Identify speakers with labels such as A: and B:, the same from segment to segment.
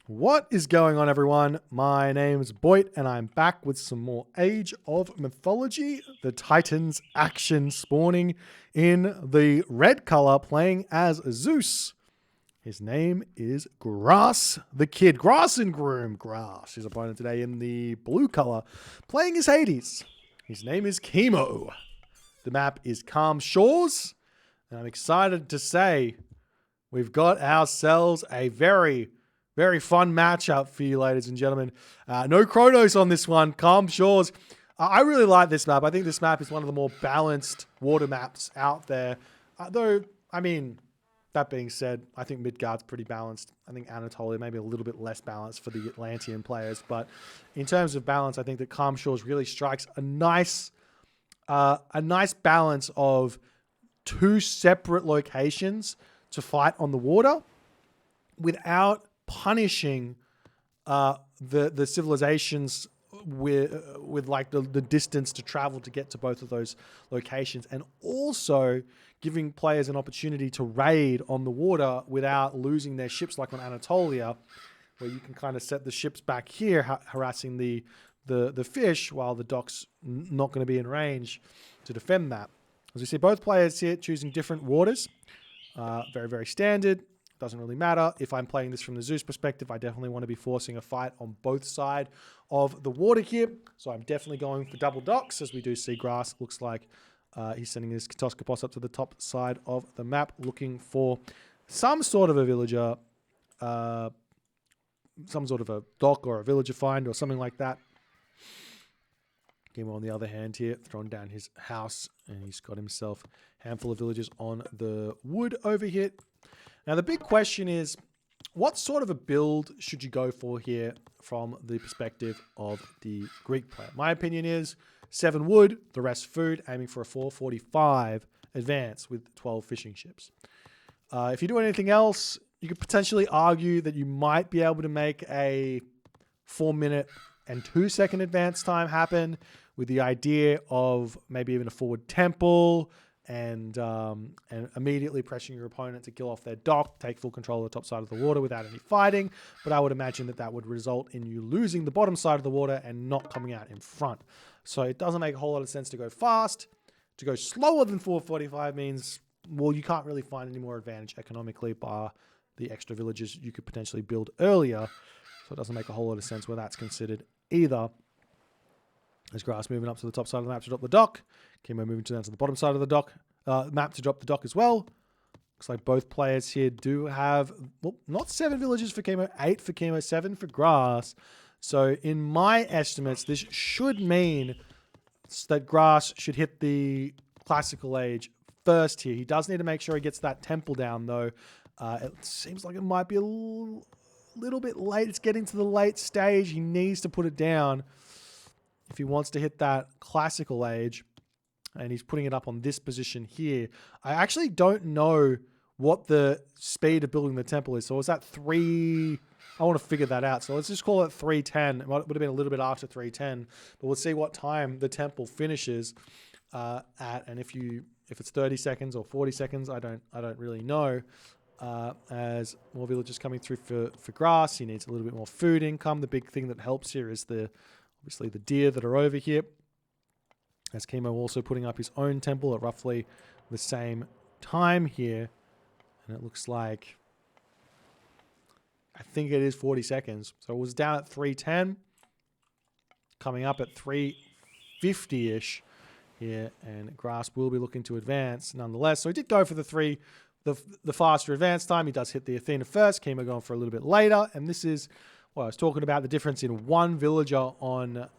A: What is going on, everyone? My name is Boit, and I'm back with some more Age of Mythology. The Titans action spawning in the red color, playing as Zeus. His name is Grass the Kid. Grass and Groom. Grass. His opponent today in the blue color, playing as Hades. His name is Kimo. The map is Calm Shores, and I'm excited to say we've got ourselves a very fun matchup for you, ladies and gentlemen. No Chronos on this one. Calm Shores. I really like this map. I think this map is one of the more balanced water maps out there. That being said, I think Midgard's pretty balanced. I think Anatolia maybe a little bit less balanced for the Atlantean players. But in terms of balance, I think that Calm Shores really strikes a nice balance of two separate locations to fight on the water without punishing the civilizations with like the distance to travel to get to both of those locations, and also giving players an opportunity to raid on the water without losing their ships like on Anatolia, where you can kind of set the ships back here harassing the fish while the dock's not going to be in range to defend that. As we see, both players here choosing different waters. Very standard. Doesn't really matter. If I'm playing this from the Zeus perspective, I definitely want to be forcing a fight on both sides of the water here. So I'm definitely going for double docks, as we do see Grass. Looks like he's sending his Katoskopos up to the top side of the map, looking for some sort of a villager, some sort of a dock or a villager find or something like that. Kimo, on the other hand here, throwing down his house, and he's got himself a handful of villagers on the wood over here. Now, the big question is, what sort of a build should you go for here from the perspective of the Greek player? My opinion is 7 wood, the rest food, aiming for a 445 advance with 12 fishing ships. If you do anything else, you could potentially argue that you might be able to make a 4-minute and 2-second advance time happen with the idea of maybe even a forward temple, and immediately pressing your opponent to kill off their dock, take full control of the top side of the water without any fighting. But I would imagine that would result in you losing the bottom side of the water and not coming out in front. So it doesn't make a whole lot of sense to go fast. To go slower than 445 means, well, you can't really find any more advantage economically by the extra villages you could potentially build earlier. So it doesn't make a whole lot of sense where that's considered either. There's Grass moving up to the top side of the map to drop the dock. Kimo moving down to the bottom side of the dock map to drop the dock as well. Looks like both players here do have, well, not 7 villages for Kimo, 8 for Kimo, 7 for Grass. So in my estimates, this should mean that Grass should hit the classical age first here. He does need to make sure he gets that temple down, though. It seems like it might be a little bit late. It's getting to the late stage. He needs to put it down if he wants to hit that classical age, and he's putting it up on this position here. I actually don't know what the speed of building the temple is. So is that 3? I want to figure that out. So let's just call it 310. It would have been a little bit after 310, but we'll see what time the temple finishes at. And if it's 30 seconds or 40 seconds, I don't really know. As more villagers coming through for Grass, he needs a little bit more food income. The big thing that helps here is obviously the deer that are over here. As Kimo also putting up his own temple at roughly the same time here. And it looks like, I think it is 40 seconds. So it was down at 310, coming up at 350-ish here. And Grass will be looking to advance nonetheless. So he did go for the faster advance time. He does hit the Athena first. Kimo going for a little bit later. And this is, well, I was talking about the difference in 1 villager on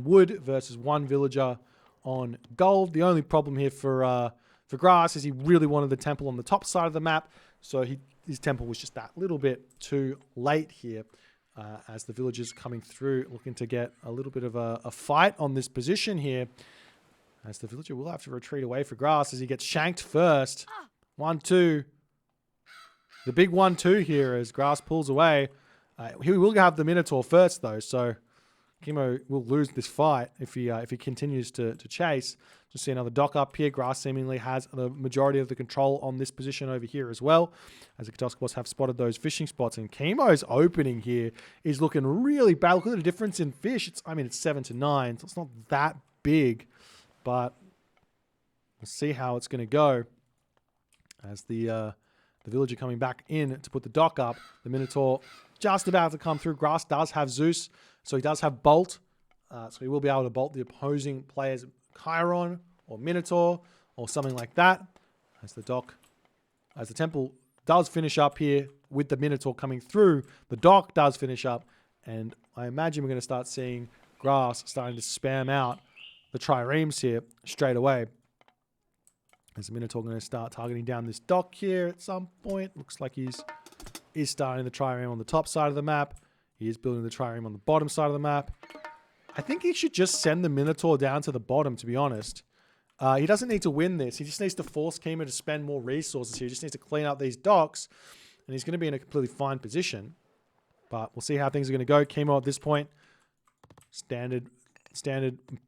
A: wood versus 1 villager on gold. The only problem here for Grass is he really wanted the temple on the top side of the map, so his temple was just that little bit too late here. As the villagers coming through, looking to get a little bit of a fight on this position here. As the villager will have to retreat away for Grass as he gets shanked first. 1-2. The big 1-2 here as Grass pulls away. He will have the Minotaur first, though, so Kimo will lose this fight if he continues to chase. Just see another dock up here. Grass seemingly has the majority of the control on this position over here as well, as the Katoskopos have spotted those fishing spots. And Kimo's opening here is looking really bad. Look at the difference in fish. I mean, it's 7 to 9, so it's not that big, but we'll see how it's going to go as the villager coming back in to put the dock up. The Minotaur just about to come through. Grass does have Zeus, so he does have Bolt. So he will be able to bolt the opposing player's Chiron or Minotaur or something like that. As the temple does finish up here with the Minotaur coming through, the dock does finish up, and I imagine we're going to start seeing Grass starting to spam out the triremes here straight away. As the Minotaur going to start targeting down this dock here at some point. Looks like he's starting the trireme on the top side of the map. He is building the trireme on the bottom side of the map. I think he should just send the Minotaur down to the bottom, to be honest. He doesn't need to win this. He just needs to force Kimo to spend more resources here. He just needs to clean up these docks, and he's going to be in a completely fine position. But we'll see how things are going to go. Kimo at this point, standard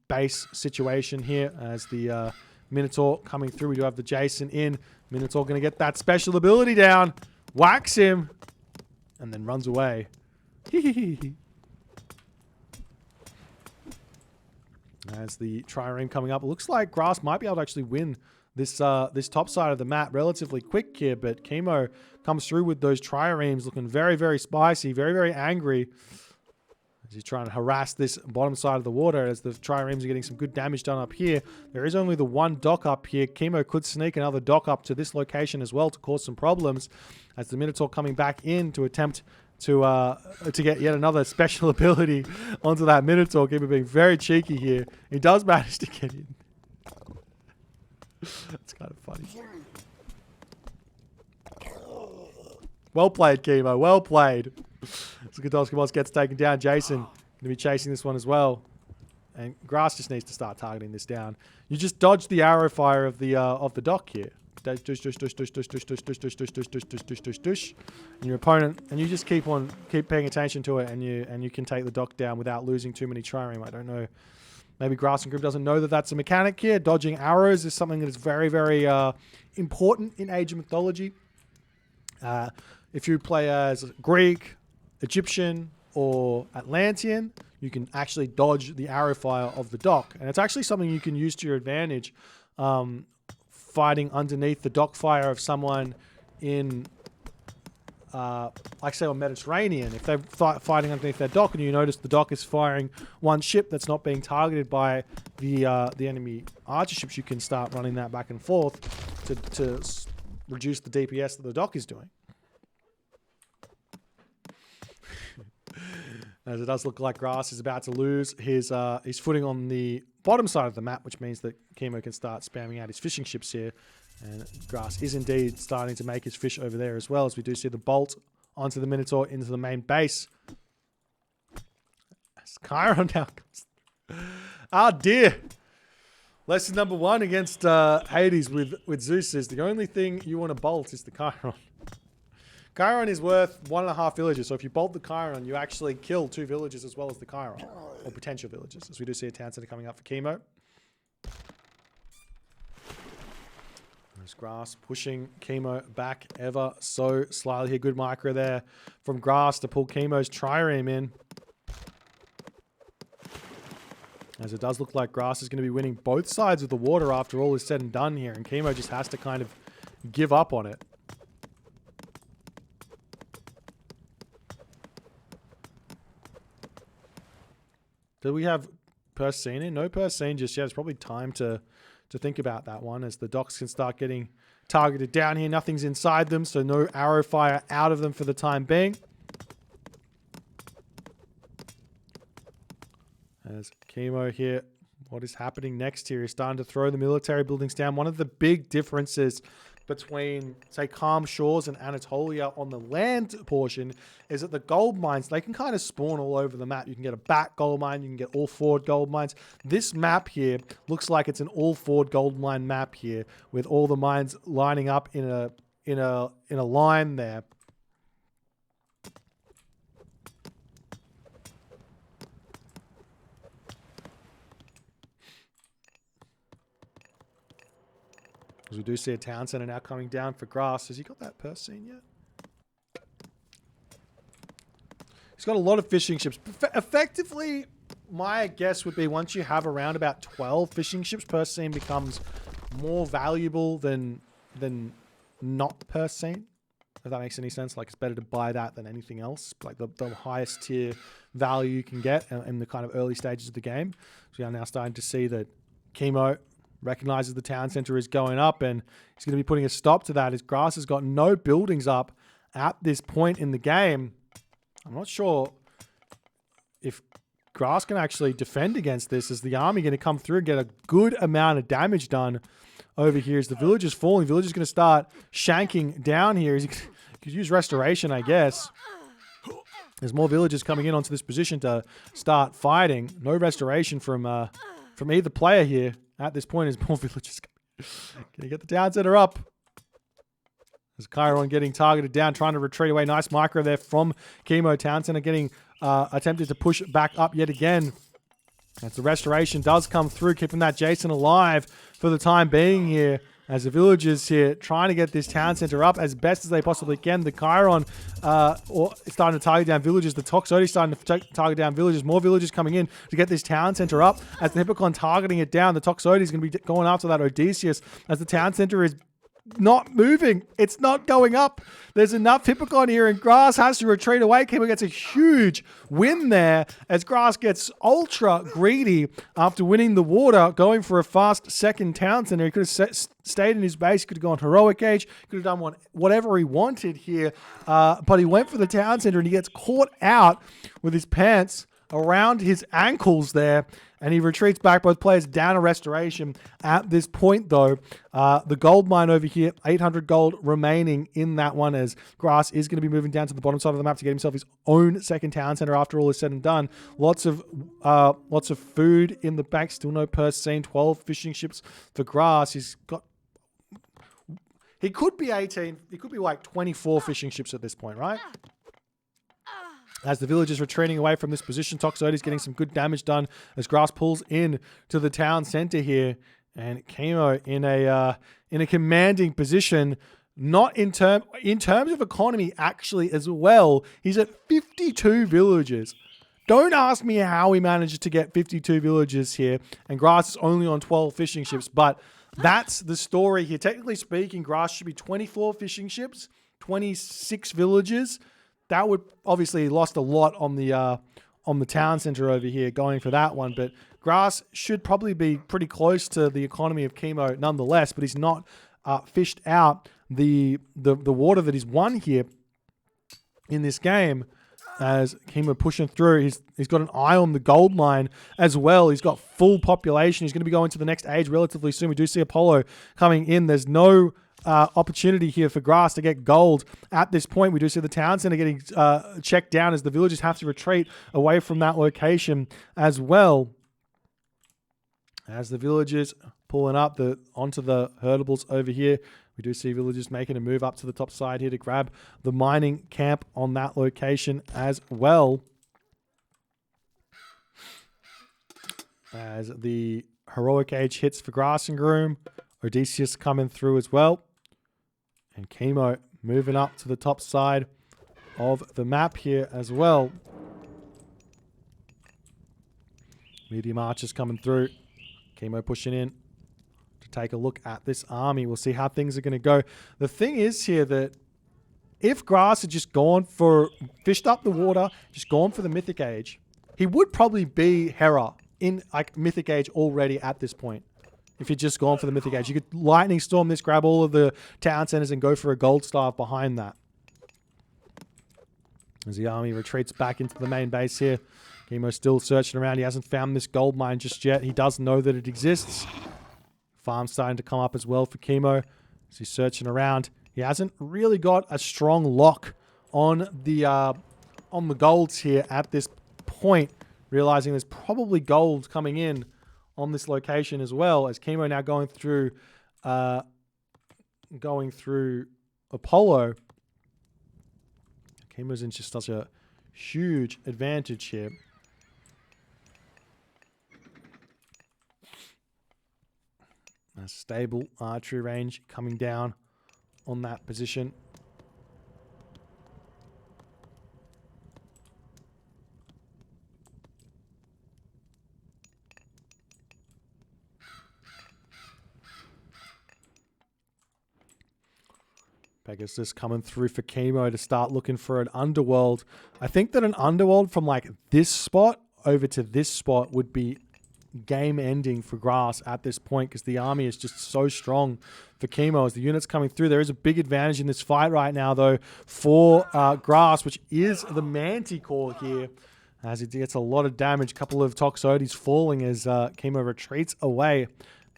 A: base situation here as the Minotaur coming through. We do have the Jason in. Minotaur going to get that special ability down. Whacks him. And then runs away. As the trireme coming up. It looks like Grass might be able to actually win this top side of the map relatively quick here. But Kimo comes through with those triremes looking very, very spicy. Very, very angry. As he's trying to harass this bottom side of the water as the triremes are getting some good damage done up here. There is only the one dock up here. Kimo could sneak another dock up to this location as well to cause some problems. As the Minotaur coming back in to attempt to get yet another special ability onto that Minotaur. Kimo being very cheeky here. He does manage to get in. That's kind of funny. Well played, Kimo. Well played. So Katoskopos gets taken down. Jason going to be chasing this one as well. And Grass just needs to start targeting this down. You just dodge the arrow fire of the dock here. And your opponent, and you just keep paying attention to it, and you can take the dock down without losing too many trireme. I don't know. Maybe Grass and Group doesn't know that that's a mechanic here. Dodging arrows is something that is very, very important in Age of Mythology. If you play as Greek, Egyptian, or Atlantean, you can actually dodge the arrow fire of the dock. And it's actually something you can use to your advantage fighting underneath the dock fire of someone in, like say on Mediterranean. If they're fighting underneath their dock and you notice the dock is firing one ship that's not being targeted by the enemy archer ships, you can start running that back and forth to reduce the DPS that the dock is doing. As it does look like Grass is about to lose his footing on the bottom side of the map, which means that Kimo can start spamming out his fishing ships here. And Grass is indeed starting to make his fish over there as well, as we do see the bolt onto the Minotaur into the main base. As Chiron now comes. Ah, dear. Lesson number 1 against Hades with Zeus is the only thing you want to bolt is the Chiron. Chiron is worth 1.5 villages, so if you bolt the Chiron, you actually kill 2 villages as well as the Chiron, or potential villages, as we do see a town center coming up for Kimo. There's Grass pushing Kimo back ever so slightly here. Good micro there from Grass to pull Kimo's trireme in. As it does look like Grass is going to be winning both sides of the water after all is said and done here, and Kimo just has to kind of give up on it. Do we have Persine in? No Persine just yet. It's probably time to think about that one as the docks can start getting targeted down here. Nothing's inside them, so no arrow fire out of them for the time being. As Kimo here, what is happening next here is starting to throw the military buildings down. One of the big differences between, say, Calm Shores and Anatolia on the land portion is that the gold mines, they can kind of spawn all over the map. You can get a back gold mine, you can get all forward gold mines. This map here looks like it's an all forward gold mine map here with all the mines lining up in a line there. As we do see a town center now coming down for Grass. Has he got that purse scene yet? He's got a lot of fishing ships. Effectively, my guess would be once you have around about 12 fishing ships, purse scene becomes more valuable than not purse scene. If that makes any sense. Like, it's better to buy that than anything else. Like the highest tier value you can get in the kind of early stages of the game. So we are now starting to see that Kimo recognizes the town center is going up, and he's going to be putting a stop to that as Grass has got no buildings up at this point in the game. I'm not sure if Grass can actually defend against this. Is the army going to come through and get a good amount of damage done over here as the village is falling? The village is going to start shanking down here. He could use restoration, I guess. There's more villagers coming in onto this position to start fighting. No restoration from either player here at this point. As more villagers going to get the town center up. As Chiron getting targeted down, trying to retreat away. Nice micro there from Kimo. Town center getting attempted to push back up yet again. As the restoration does come through, keeping that Jason alive for the time being here. As the villagers here trying to get this town center up as best as they possibly can. The Chiron starting to target down villagers. The Toxotes starting to target down villagers. More villagers coming in to get this town center up. As the Hippocon targeting it down, the Toxotes is going to be going after that Odysseus. As the town center is not moving. It's not going up. There's enough Hippocon here, and Grass has to retreat away. Kimo gets a huge win there as Grass gets ultra greedy after winning the water, going for a fast second town center. He could have stayed in his base. He could have gone heroic age. Could have done whatever he wanted here. But he went for the town center, and he gets caught out with his pants around his ankles there, and he retreats back. Both players down a restoration at this point, though. The gold mine over here, 800 gold remaining in that one, as Grass is going to be moving down to the bottom side of the map to get himself his own second town center after all is said and done. Lots of food in the back, still no purse scene. 12 fishing ships for Grass. He could be 18. He could be like 24 fishing ships at this point, right? As the village is retreating away from this position, Toxotes getting some good damage done as Grass pulls in to the town center here, and Kimo in a commanding position. Not in terms of economy, actually, as well. He's at 52 villagers. Don't ask me how he manages to get 52 villagers here, and Grass is only on 12 fishing ships. But that's the story here. Technically speaking, Grass should be 24 fishing ships, 26 villagers. That would obviously lost a lot on the town center over here going for that one, but Grass should probably be pretty close to the economy of Kimo nonetheless. But he's not fished out the water that he's won here in this game. As Kimo pushing through, he's got an eye on the gold mine as well. He's got full population. He's going to be going to the next age relatively soon. We do see Apollo coming in. There's no opportunity here for Grass to get gold at this point. We do see the town center getting checked down as the villagers have to retreat away from that location as well. As the villagers pulling up onto the herdables over here, we do see villagers making a move up to the top side here to grab the mining camp on that location as well. As the heroic age hits for Grass and Groom, Odysseus coming through as well. And Kimo moving up to the top side of the map here as well. Medium archers coming through. Kimo pushing in to take a look at this army. We'll see how things are going to go. The thing is here that if Grass had just fished up the water, just gone for the Mythic Age, he would probably be Hera in like Mythic Age already at this point. If you'd just gone for the Mythic Age, you could Lightning Storm this, grab all of the town centers, and go for a gold staff behind that. As the army retreats back into the main base here, Kimo's still searching around. He hasn't found this gold mine just yet. He does know that it exists. Farm's starting to come up as well for Kimo as he's searching around. He hasn't really got a strong lock on the golds here at this point, realizing there's probably gold coming in on this location as well, as Kimo now going through Apollo. Kimo's in just such a huge advantage here. A stable archery range coming down on that position. Pegasus coming through for Kimo to start looking for an Underworld. I think that an Underworld from like this spot over to this spot would be game ending for Grass at this point, because the army is just so strong for Kimo as the units coming through. There is a big advantage in this fight right now though for Grass, which is the Manticore here, as it gets a lot of damage. A couple of Toxotes falling as Kimo retreats away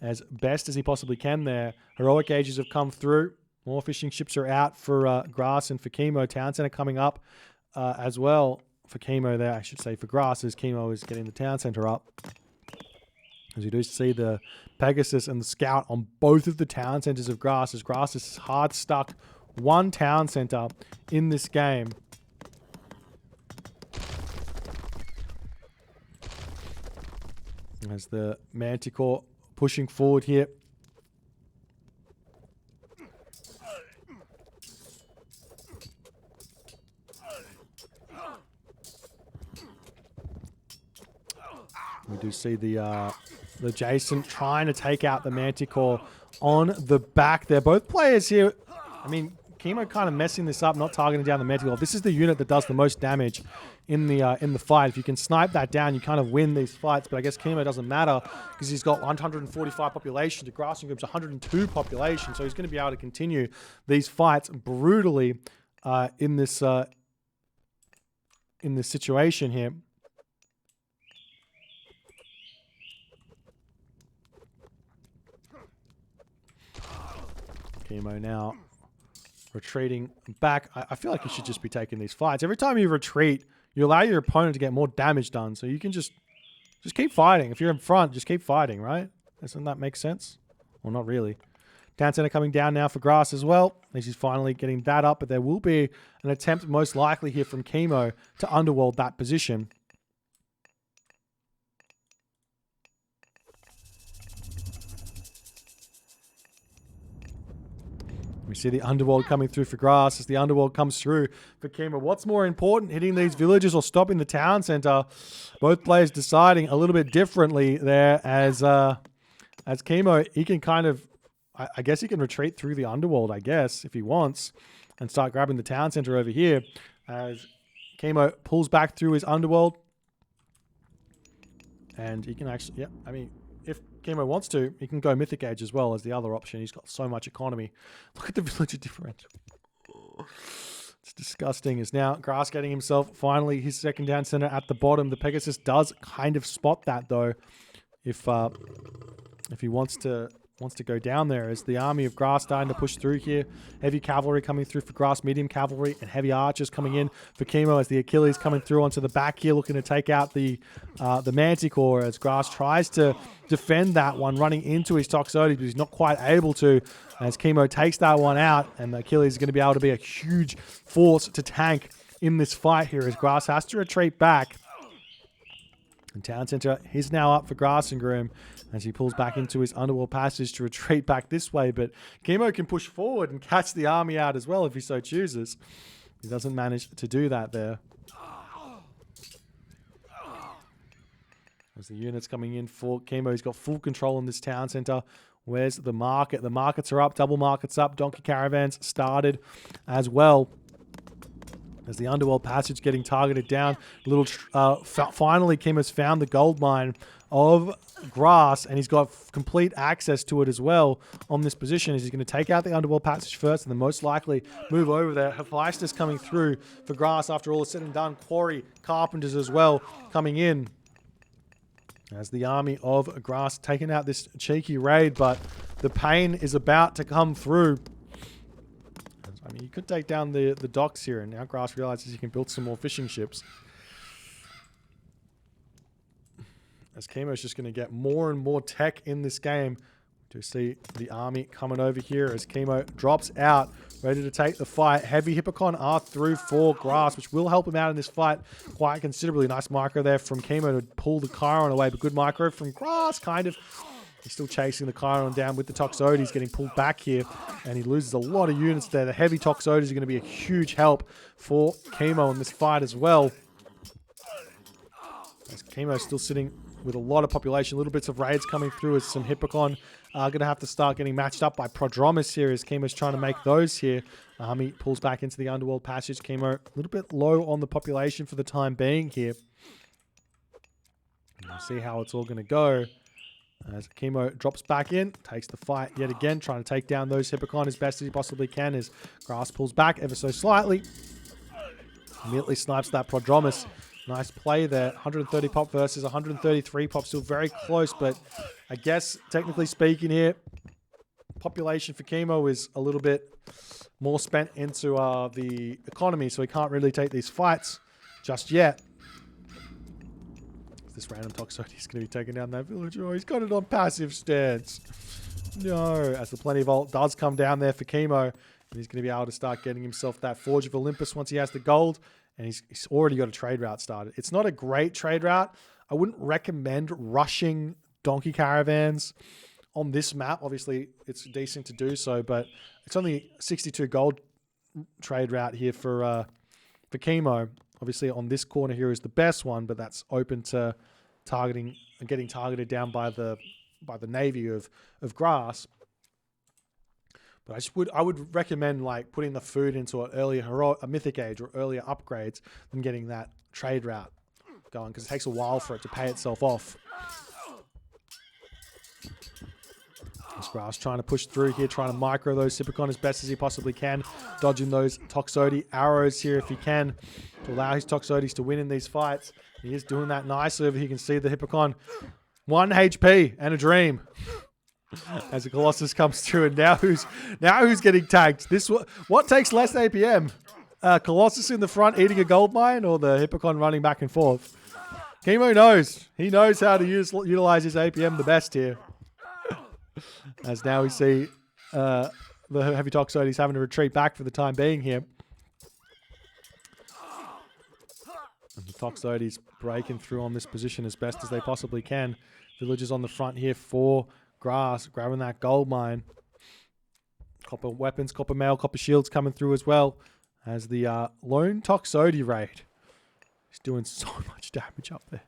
A: as best as he possibly can there. Heroic Ages have come through. More fishing ships are out for Grass and for Kimo. Town Center coming up as well for Kimo there, I should say, for Grass, as Kimo is getting the Town Center up. As you do see the Pegasus and the Scout on both of the Town Centers of Grass, as Grass is hard stuck one Town Center in this game. As the Manticore pushing forward here. We do see the Jason trying to take out the Manticore on the back there. Both players here, I mean, Kimo kind of messing this up, not targeting down the Manticore. This is the unit that does the most damage in the fight. If you can snipe that down, you kind of win these fights. But I guess Kimo doesn't matter because he's got 145 population to Grassing Group's 102 population. So he's going to be able to continue these fights brutally in this situation here. Kimo now retreating back. I feel like you should just be taking these fights. Every time you retreat, you allow your opponent to get more damage done. So you can just keep fighting. If you're in front, just keep fighting, right? Doesn't that make sense? Well, not really. Town Center coming down now for Grass as well. At least he's finally getting that up, but there will be an attempt most likely here from Kimo to underworld that position. We see the Underworld coming through for Grass as the Underworld comes through for Kimo. What's more important, hitting these villages or stopping the Town Center? Both players deciding a little bit differently there as Kimo, he can kind of, I guess he can retreat through the Underworld, I guess, if he wants, and start grabbing the Town Center over here as Kimo pulls back through his Underworld. And he can actually, yeah, I mean, if Kimo wants to, he can go Mythic Age as well as the other option. He's got so much economy. Look at the villager differential. It's disgusting. Is now Grass getting himself finally his second Town Center at the bottom. The Pegasus does kind of spot that though, if he wants to go down there, as the army of Grass starting to push through here. Heavy cavalry coming through for Grass, medium cavalry, and heavy archers coming in for Kimo as the Achilles coming through onto the back here, looking to take out the Manticore as Grass tries to defend that one, running into his Toxotes, but he's not quite able to, as Kimo takes that one out, and the Achilles is going to be able to be a huge force to tank in this fight here as Grass has to retreat back. And Town Center is now up for Grass and Groom as he pulls back into his Underworld passage to retreat back this way. But Kimo can push forward and catch the army out as well if he so chooses. He doesn't manage to do that there. As the units coming in for Kimo, he's got full control on this Town Center. Where's the market? The markets are up, double markets up. Donkey caravans started as well. As the Underworld passage getting targeted down. Finally, Kimo's found the gold mine of Grass, and he's got complete access to it as well on this position. He's going to take out the Underworld passage first and then most likely move over there. Hephaestus coming through for Grass after all is said and done. Quarry, Carpenters as well coming in. As the army of Grass taking out this cheeky raid, but the pain is about to come through. I mean, you could take down the docks here, and now Grass realizes he can build some more fishing ships. As Kimo's just going to get more and more tech in this game. To see the army coming over here as Kimo drops out, ready to take the fight. Heavy Hippocon are through for Grass, which will help him out in this fight quite considerably. Nice micro there from Kimo to pull the Chiron away, but good micro from Grass, kind of He's still chasing the Chiron down with the Toxotes. He's getting pulled back here, and he loses a lot of units there. The heavy Toxotes are going to be a huge help for Kimo in this fight as well. As Kimo's still sitting with a lot of population, little bits of raids coming through as some Hippocon are going to have to start getting matched up by Prodromus here as Kimo's trying to make those here. Army pulls back into the Underworld passage. Kimo a little bit low on the population for the time being here. And we'll see how it's all going to go. As Kimo drops back in, takes the fight yet again, trying to take down those Hippocon as best as he possibly can as Grass pulls back ever so slightly. Immediately snipes that Prodromus. Nice play there. 130 pop versus 133 pop. Still very close, but I guess technically speaking here, population for Kimo is a little bit more spent into the economy, so he can't really take these fights just yet. This random Toxotes is going to be taking down that villager. Oh, he's got it on passive stance. No, as the Plenty Vault does come down there for Kimo, and he's going to be able to start getting himself that Forge of Olympus once he has the gold, and he's already got a trade route started. It's not a great trade route. I wouldn't recommend rushing donkey caravans on this map. Obviously, it's decent to do so, but it's only 62 gold trade route here for Kimo. Obviously, on this corner here is the best one, but that's open to targeting and getting targeted down by the navy of Grass. But I would recommend like putting the food into an earlier a mythic age or earlier upgrades than getting that trade route going, because it takes a while for it to pay itself off. Grass trying to push through here, trying to micro those Hippocon as best as he possibly can, dodging those Toxotes arrows here if he can to allow his Toxotes to win in these fights. He is doing that nicely over here. You can see the Hippocon 1 HP and a dream as the Colossus comes through, and now who's getting tagged? What takes less APM? Colossus in the front eating a gold mine, or the Hippocon running back and forth? Kimo knows. He knows how to utilize his APM the best here. As now we see the heavy Toxotes having to retreat back for the time being here. And the Toxotes breaking through on this position as best as they possibly can. Villagers on the front here for Grass, grabbing that gold mine. Copper weapons, copper mail, copper shields coming through as well. As the lone Toxotes raid. He's doing so much damage up there.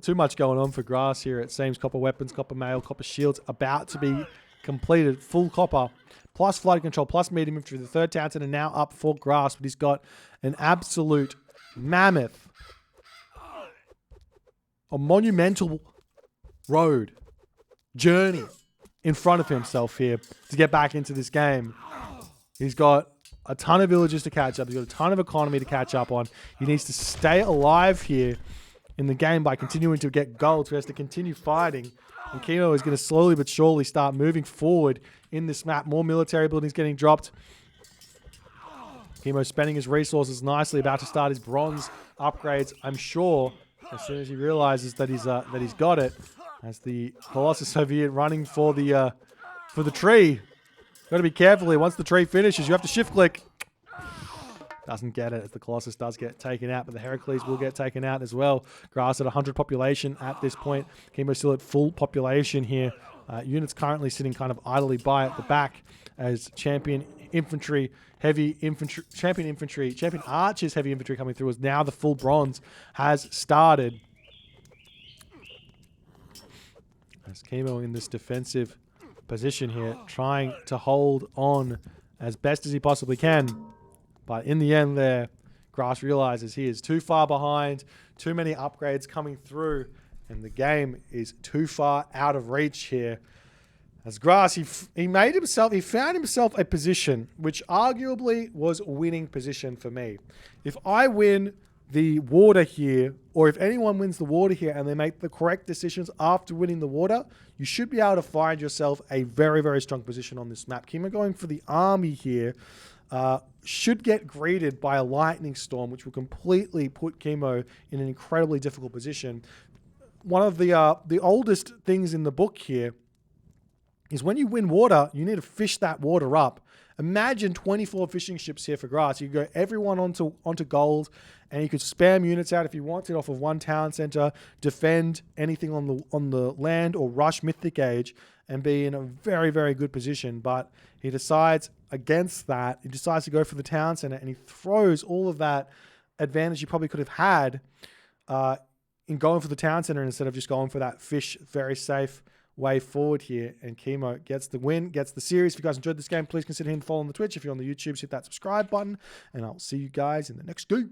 A: Too much going on for Grass here. It seems copper weapons, copper mail, copper shields about to be completed. Full copper, plus flight control, plus medium infantry. The third Townsend and now up for Grass, but he's got an absolute mammoth, a monumental road journey in front of himself here to get back into this game. He's got a ton of villages to catch up. He's got a ton of economy to catch up on. He needs to stay alive here in the game by continuing to get gold. So he has to continue fighting. And Kimo is going to slowly but surely start moving forward in this map. More military buildings getting dropped. Kimo spending his resources nicely, about to start his bronze upgrades, I'm sure, as soon as he realizes that he's got it. As the Colossus over here running for the tree. Got to be careful here. Once the tree finishes, you have to shift click. Doesn't get it as the Colossus does get taken out, but the Heracles will get taken out as well. Grass at 100 population at this point. Kimo still at full population here. Units currently sitting kind of idly by at the back as champion infantry, champion archers, heavy infantry coming through as now the full bronze has started. As Kimo in this defensive position here, trying to hold on as best as he possibly can. But in the end there, Grass realizes he is too far behind, too many upgrades coming through, and the game is too far out of reach here. As Grass, he found himself a position which arguably was a winning position for me. If I win the water here, or if anyone wins the water here and they make the correct decisions after winning the water, you should be able to find yourself a very, very strong position on this map. Kimo going for the army here should get greeted by a lightning storm, which will completely put Kimo in an incredibly difficult position. One of the oldest things in the book here is when you win water, you need to fish that water up Imagine 24 fishing ships here for grass. You could go everyone onto gold, and you could spam units out if you wanted off of one town center, defend anything on the land, or rush Mythic Age and be in a very, very good position. But he decides against that. He decides to go for the town center, and he throws all of that advantage he probably could have had in going for the town center instead of just going for that fish, very safe way forward here. And Kimo gets the win, gets the series. If you guys enjoyed this game, please consider hitting follow on the Twitch. If you're on the YouTube, hit that subscribe button, and I'll see you guys in the next game.